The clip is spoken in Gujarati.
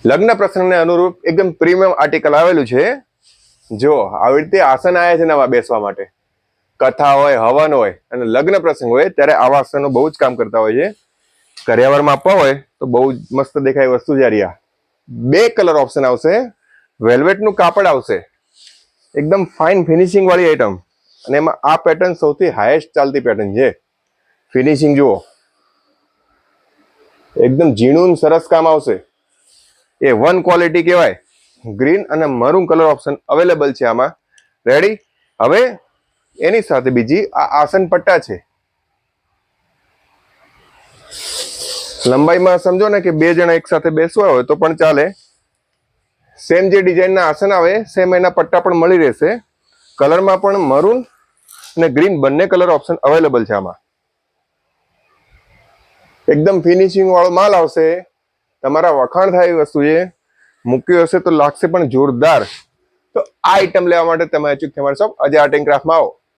લગ્ન પ્રસંગને અનુરૂપ એકદમ પ્રીમિયમ આર્ટિકલ આવેલું છે. જો આવી રીતે આસન આવ્યા છે નવા બેસવા માટે. કથા હોય, હવન હોય અને લગ્ન પ્રસંગ હોય ત્યારે આવા આસનો બહુ જ કામ કરતા હોય છે. કરિયાવરમાં આપવા હોય તો બહુ જ મસ્ત દેખાય વસ્તુ જ્યારે આ 2 કલર ઓપ્શન આવશે. વેલ્વેટનું કાપડ આવશે, એકદમ ફાઇન ફિનિશિંગ વાળી આઈટમ. અને એમાં આ પેટર્ન સૌથી હાઈએસ્ટ ચાલતી પેટર્ન છે. ફિનિશિંગ જુઓ, એકદમ ઝીણું સરસ કામ આવશે. એ 1 ક્વોલિટી કહેવાય. ગ્રીન અને મરૂન કલર ઓપ્શન અવેલેબલ છે આમાં. રેડી. હવે એની સાથે બીજી આ આસન પટ્ટા છે. લંબાઈમાં સમજો ને કે 2 જણા એક સાથે બેસવા હોય તો પણ ચાલે. સેમ જે ડિઝાઇનના આસન આવે સેમ એના પટ્ટા પણ મળી રહેશે. કલરમાં પણ મરૂન અને ગ્રીન બંને કલર ઓપ્શન અવેલેબલ છે આમાં. એકદમ ફિનિશિંગ વાળો માલ આવશે. તમારા વખાણ થાય એવી વસ્તુ છે. મૂક્યું હશે તો લાગશે પણ જોરદાર. તો આ આઈટમ લેવા માટે તમે અચૂક તમારી શોપ અજય આર્ટ એન્ડ ક્રાફ્ટમાં આવો.